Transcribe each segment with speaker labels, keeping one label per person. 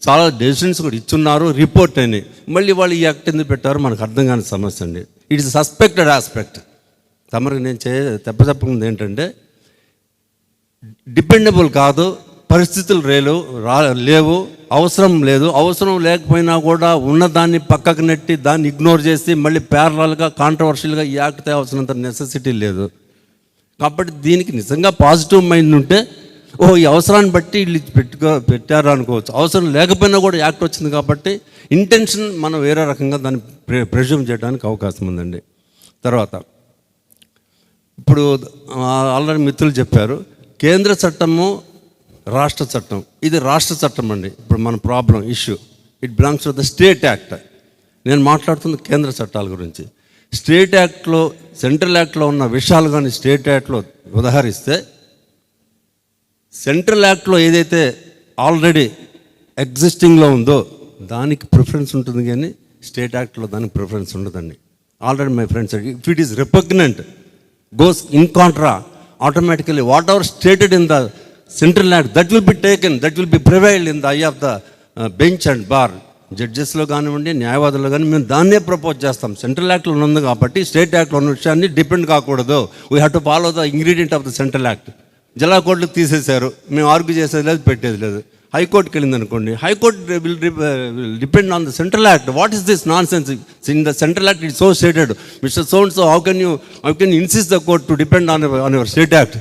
Speaker 1: చాలా డెసిషన్స్ కూడా ఇచ్చున్నారు, రిపోర్ట్ అని. మళ్ళీ వాళ్ళు ఈ యాక్ట్ ఎందుకు పెట్టారో మనకు అర్థం కాని సమస్య అండి. It is suspected aspect. తమరికి నేను చెప్పకుండా ఏంటంటే, డిపెండబుల్ కాదు, పరిస్థితులు లేవు, అవసరం లేదు. అవసరం లేకపోయినా కూడా ఉన్నదాన్ని పక్కకు నెట్టి దాన్ని ఇగ్నోర్ చేసి మళ్ళీ ప్యారలల్గా కాంట్రవర్షియల్గా ఈ యాక్ట్ తేవాల్సినంత నెసెసిటీ లేదు. కాబట్టి దీనికి నిజంగా పాజిటివ్ మైండ్ ఉంటే ఈ అవసరాన్ని బట్టి వీళ్ళు పెట్టారు అనుకోవచ్చు. అవసరం లేకపోయినా కూడా యాక్ట్ వచ్చింది కాబట్టి ఇంటెన్షన్ మనం వేరే రకంగా దాన్ని ప్రెజ్యూమ్ చేయడానికి అవకాశం ఉందండి. తర్వాత ఇప్పుడు ఆల్రెడీ మిత్రులు చెప్పారు, కేంద్ర చట్టము రాష్ట్ర చట్టం. ఇది రాష్ట్ర చట్టం అండి. ఇప్పుడు మన problem issue it belongs to the state act. నేను మాట్లాడుతున్న కేంద్ర చట్టాల గురించి. స్టేట్ యాక్ట్లో, సెంట్రల్ యాక్ట్లో ఉన్న విషయాలు కానీ స్టేట్ యాక్ట్లో ఉదాహరిస్తే, సెంట్రల్ యాక్ట్లో ఏదైతే ఆల్రెడీ ఎగ్జిస్టింగ్లో ఉందో దానికి ప్రిఫరెన్స్ ఉంటుంది, కానీ స్టేట్ యాక్ట్లో దానికి ప్రిఫరెన్స్ ఉండదండి. Already my friends, if it is repugnant goes in contra, automatically whatever stated in the central act, that will be taken, that will be prevailed in the eye of the bench and bar. జడ్జెస్లో కానివ్వండి, న్యాయవాదులు కానీ మేము దాన్నే propose చేస్తాం. Central యాక్ట్లో ఉంది కాబట్టి state యాక్ట్లో ఉన్న విషయాన్ని డిపెండ్ కాకూడదు. We have to follow the ingredient of the central act. జిల్లా కోర్టులు తీసేశారు, మేము ఆర్గ్యూ చేసేది లేదు, పెట్టేది లేదు. హైకోర్టుకి వెళ్ళింది అనుకోండి, high court will depend on the central act. What is this non sense? In the central act it so stated. Mister so how can you insist the court to depend on your state act?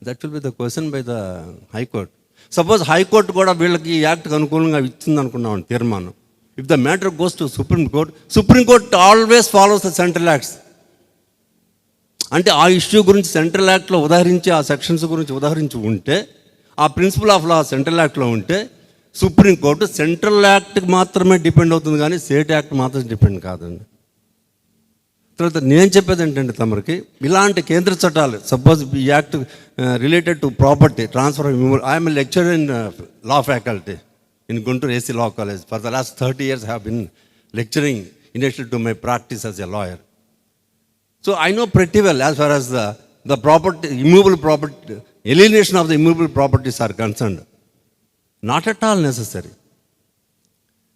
Speaker 1: That will be the question by the high court. Suppose high court కూడా వీళ్ళకి ఈ యాక్ట్కి అనుకూలంగా ఇచ్చింది అనుకున్నాం తీర్మానం. If the matter goes to Supreme Court always follows the central acts. అంటే ఆ issue గురించి సెంట్రల్ యాక్ట్లో ఉదాహరించి, ఆ సెక్షన్స్ గురించి ఉదాహరించి ఉంటే, ఆ ప్రిన్సిపల్ ఆఫ్ లా సెంట్రల్ యాక్ట్లో ఉంటే, సుప్రీంకోర్టు సెంట్రల్ యాక్ట్కి మాత్రమే డిపెండ్ అవుతుంది, కానీ స్టేట్ యాక్ట్ మాత్రం డిపెండ్ కాదండి. తర్వాత నేను చెప్పేది ఏంటంటే తమరికి, ఇలాంటి కేంద్ర చట్టాలు, సపోజ్ ఈ act related to property transfer. I'm lecturer in law faculty in Guntur AC Law College. For the last 30 years I have been lecturing in addition to my practice as a lawyer. So I know pretty well as far as the property, immovable property, alienation of the immovable properties are concerned. Not at all necessary.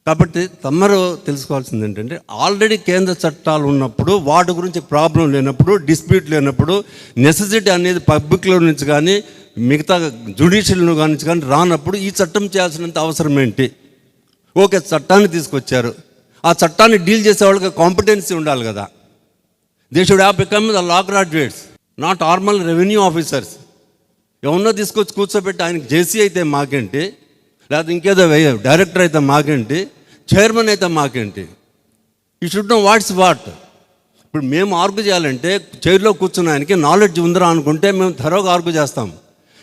Speaker 1: కాబట్టి తమరు తెలుసుకోవాల్సింది ఏంటంటే, already కేంద్ర చట్టాలు ఉన్నప్పుడు, వాటి గురించి problem లేనప్పుడు, డిస్ప్యూట్ లేనప్పుడు, నెసెసిటీ అనేది పబ్లిక్లో నుంచి కానీ మిగతా జ్యుడిషియల్ నుంచి కానీ రానప్పుడు ఈ చట్టం చేయాల్సినంత అవసరం ఏంటి? ఓకే, చట్టాన్ని తీసుకొచ్చారు, ఆ చట్టాన్ని డీల్ చేసే వాళ్ళకి కాంపిటెన్సీ ఉండాలి కదా. They should have become the law graduates, not normal revenue officers. ఎవరినో తీసుకొచ్చి కూర్చోబెట్టి ఆయనకి జేసీ అయితే మాకేంటి, లేకపోతే ఇంకేదో డైరెక్టర్ అయితే మాకేంటి, చైర్మన్ అయితే మాకేంటి? You should know what's what. ఇప్పుడు మేము ఆర్గ్యూ చేయాలంటే, చైర్లో కూర్చున్న ఆయనకి నాలెడ్జ్ ఉందిరా అనుకుంటే మేము త్వరగా ఆర్గ్యూ చేస్తాం.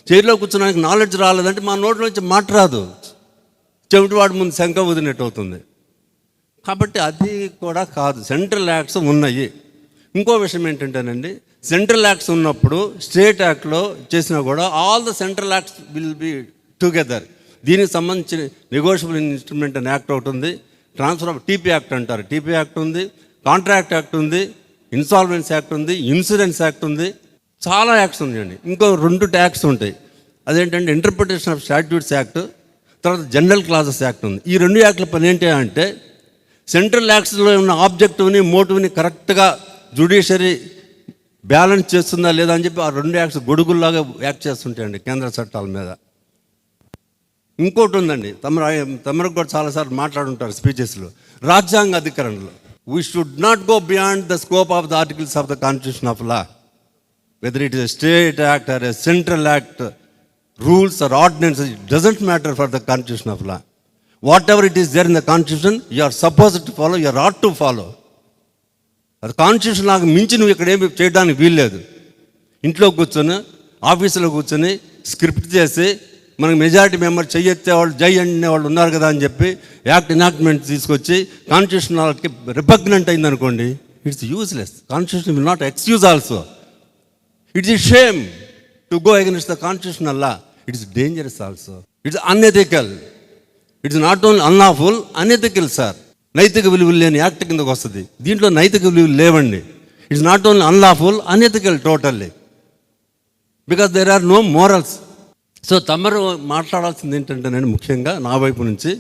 Speaker 1: చైర్లో కూర్చున్న ఆయనకి నాలెడ్జ్ రాలేదంటే మా నోట్లో నుంచి మాట రాదు, చెవిటి వాడి ముందు శంఖ వదిలినట్టు అవుతుంది. కాబట్టి అది కూడా కాదు, సెంట్రల్ యాక్ట్స్ ఉన్నాయి. ఇంకో విషయం ఏంటంటేనండి, సెంట్రల్ యాక్ట్స్ ఉన్నప్పుడు స్టేట్ యాక్ట్లో చేసినా కూడా all the central acts will be together. దీనికి సంబంధించిన నెగోషియబుల్ ఇన్స్ట్రుమెంట్ అనే యాక్ట్ ఒకటి ఉంది, ట్రాన్స్ఫర్ ఆఫ్ టీపీ యాక్ట్ అంటారు, టీపీ యాక్ట్ ఉంది, కాంట్రాక్ట్ యాక్ట్ ఉంది, ఇన్సాల్వెన్స్ యాక్ట్ ఉంది, ఇన్సూరెన్స్ యాక్ట్ ఉంది, చాలా యాక్ట్స్ ఉన్నాయండి. ఇంకో 2 యాక్ట్స్ ఉంటాయి. అదేంటంటే ఇంటర్ప్రిటేషన్ ఆఫ్ స్టాట్యూట్స్ యాక్ట్, తర్వాత జనరల్ క్లాజెస్ యాక్ట్ ఉంది. ఈ 2 యాక్ట్ల పని ఏంటి అంటే, సెంట్రల్ యాక్ట్స్లో ఉన్న ఆబ్జెక్టివ్ని, మోటివ్ని కరెక్ట్గా జ్యుడిషియరీ బ్యాలెన్స్ చేస్తుందా లేదా అని చెప్పి ఆ 2 యాక్ట్స్ గొడుగుల్లాగా యాక్ట్ చేస్తుంటాయండి కేంద్ర చట్టాల మీద. ఇంకోటి ఉందండి, తమరికి కూడా చాలాసార్లు మాట్లాడుంటారు స్పీచెస్లో, రాజ్యాంగ అధికరణలో. We should not go beyond the scope of the articles of the constitution of law, whether it is a state act or a central act, rules or ordinances, it doesn't matter for the constitution of law. Whatever it is there in the constitution, you are suppose to follow, you are ought to follow. అది constitution లాగా మించి నువ్వు ఇక్కడ ఏమి చేయడానికి వీల్లేదు. ఇంట్లో కూర్చొని, ఆఫీసులో కూర్చొని స్క్రిప్ట్ చేసి, మనకు మెజారిటీ మెంబర్ చెయ్యెత్తే వాళ్ళు, జై అనే వాళ్ళు ఉన్నారు కదా అని చెప్పి యాక్ట్ ఎనాక్ట్మెంట్ తీసుకొచ్చి కాన్స్టిట్యూషన్ వాళ్ళకి రిపగ్నెంట్ అయింది అనుకోండి, it's useless. Constitution will not excuse also. It's E shame to go against the constitutional law. It's dangerous also. It's unethical. It's not only unlawful, unethical sir. నైతిక విలువలు లేని యాక్ట్ కిందకు వస్తుంది. దీంట్లో నైతిక విలువలు లేవండి. It's not only unlawful, unethical totally, because there are no morals. So తమరు మాట్లాడాల్సింది ఏంటంటే నేను ముఖ్యంగా నా వైపు నుంచి